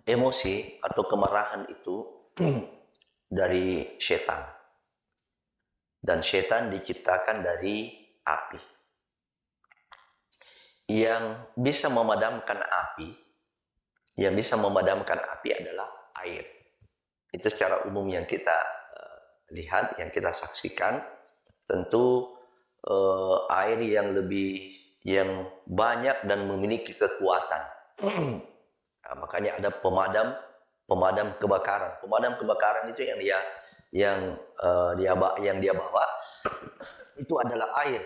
Emosi atau kemarahan itu dari setan. Dan setan diciptakan dari api. Yang bisa memadamkan api, adalah air. Itu secara umum yang kita lihat, yang kita saksikan. Tentu air yang banyak dan memiliki kekuatan. Nah, makanya ada pemadam kebakaran. Pemadam kebakaran itu yang dia bawa itu adalah air.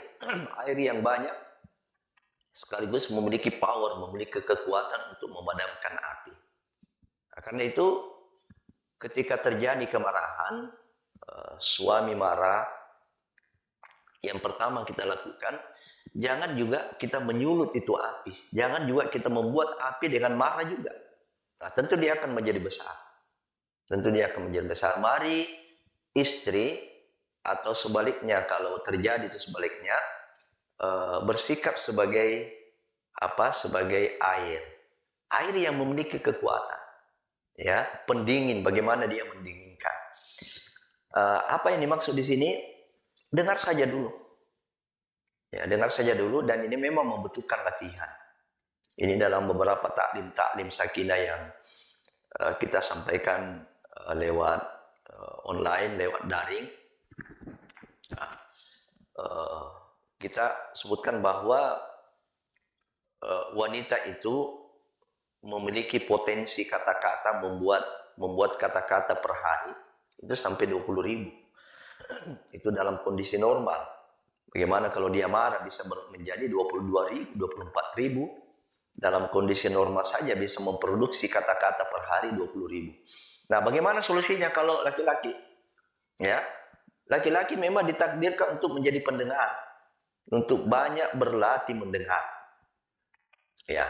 Air yang banyak sekaligus memiliki power, memiliki kekuatan untuk memadamkan api. Nah, karena itu ketika terjadi kemarahan, suami marah, yang pertama kita lakukan, jangan juga kita menyulut itu api. Jangan juga kita membuat api dengan marah juga. Nah, tentu dia akan menjadi besar. Mari istri atau sebaliknya, kalau terjadi itu sebaliknya, bersikap sebagai air. Air yang memiliki kekuatan. Ya, pendingin, bagaimana dia mendinginkan. Apa yang dimaksud di sini? Dengar saja dulu. Ya, dengar saja dulu, dan ini memang membutuhkan latihan. Ini dalam beberapa taklim sakinah yang kita sampaikan lewat online, lewat daring. Kita sebutkan bahwa wanita itu memiliki potensi kata-kata, membuat kata-kata per hari itu sampai 20.000. Itu dalam kondisi normal. Bagaimana kalau dia marah bisa menjadi 22.000, 24.000. Dalam kondisi normal saja bisa memproduksi kata-kata per hari 20.000. Nah, bagaimana solusinya kalau laki-laki? Ya, laki-laki memang ditakdirkan untuk menjadi pendengar, untuk banyak berlatih mendengar. Ya,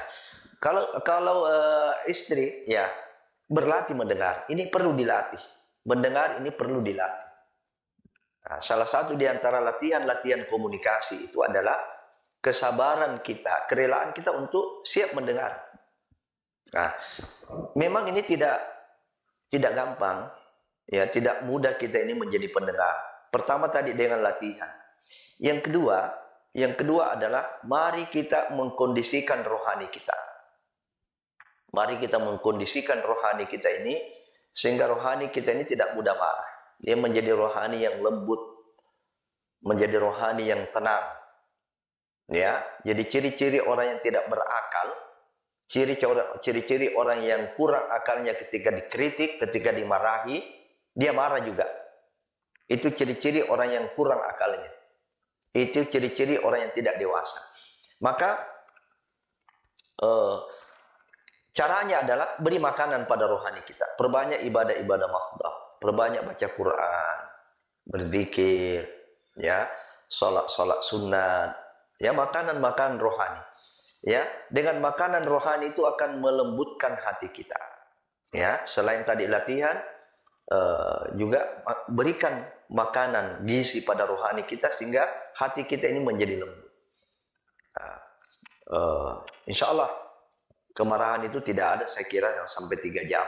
kalau istri ya berlatih mendengar, ini perlu dilatih. Mendengar ini perlu dilatih. Nah, salah satu di antara latihan komunikasi itu adalah kesabaran kita, kerelaan kita untuk siap mendengar. Nah, memang ini tidak gampang, ya, tidak mudah kita ini menjadi pendengar. Pertama tadi dengan latihan. Yang kedua adalah mari kita mengkondisikan rohani kita. Mari kita mengkondisikan rohani kita ini sehingga rohani kita ini tidak mudah marah. Dia menjadi rohani yang lembut, menjadi rohani yang tenang. Ya, jadi ciri-ciri orang yang tidak berakal, ciri-ciri orang yang kurang akalnya ketika dikritik, ketika dimarahi, dia marah juga. Itu ciri-ciri orang yang kurang akalnya. Itu ciri-ciri orang yang tidak dewasa. Maka caranya adalah beri makanan pada rohani kita. Perbanyak ibadah-ibadah mahdoh, perbanyak baca Quran, berzikir, ya, sholat sunat, ya, makanan rohani. Ya, dengan makanan rohani itu akan melembutkan hati kita. Ya, selain tadi latihan, juga berikan makanan gizi pada rohani kita sehingga hati kita ini menjadi lembut. Insya Allah kemarahan itu tidak ada, saya kira, yang sampai 3 jam.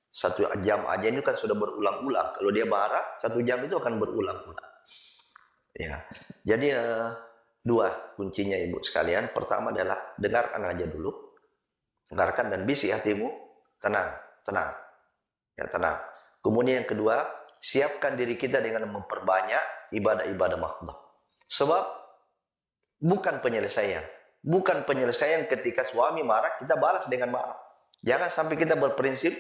1 jam aja ini kan sudah berulang-ulang. Kalau dia marah 1 jam itu akan berulang-ulang. Ya, jadi 2 kuncinya ibu sekalian. Pertama adalah dengarkan aja dulu, dengarkan dan bisi hatimu, tenang. Ya, tenang. Kemudian yang kedua, siapkan diri kita dengan memperbanyak ibadah-ibadah mahdoh. Sebab bukan penyelesaian ketika suami marah kita balas dengan marah. Jangan sampai kita berprinsip,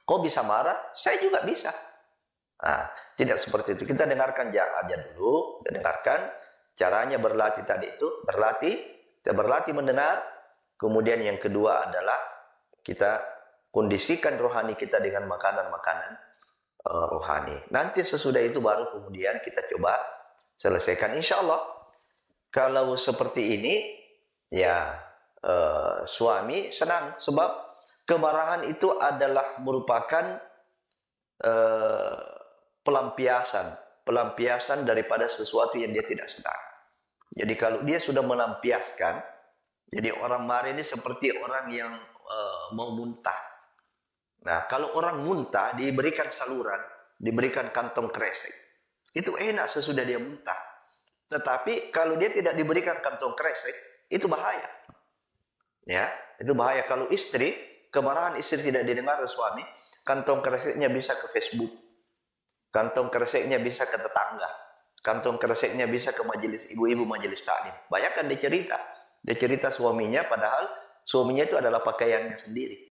kau bisa marah, saya juga bisa. Nah, tidak seperti itu. Kita dengarkan aja dulu, kita dengarkan. Caranya berlatih tadi itu, kita berlatih mendengar. Kemudian yang kedua adalah kita kondisikan rohani kita dengan makanan-makanan rohani. Nanti sesudah itu baru kemudian kita coba selesaikan. Insya Allah kalau seperti ini, ya, suami senang. Sebab kemarahan itu adalah merupakan pelampiasan daripada sesuatu yang dia tidak senang. Jadi kalau dia sudah melampiaskan, jadi orang marah ini seperti orang yang mau muntah. Nah, kalau orang muntah diberikan saluran, diberikan kantong kresek, itu enak sesudah dia muntah. Tetapi kalau dia tidak diberikan kantong kresek, itu bahaya. Ya, itu bahaya. Kalau istri, kemarahan istri tidak didengar oleh suami, kantong kreseknya bisa ke Facebook, kantong kreseknya bisa ke tetangga, kantong kreseknya bisa ke majelis ibu-ibu, majelis taklim. Bayangkan dia cerita suaminya, padahal suaminya itu adalah pakaiannya sendiri.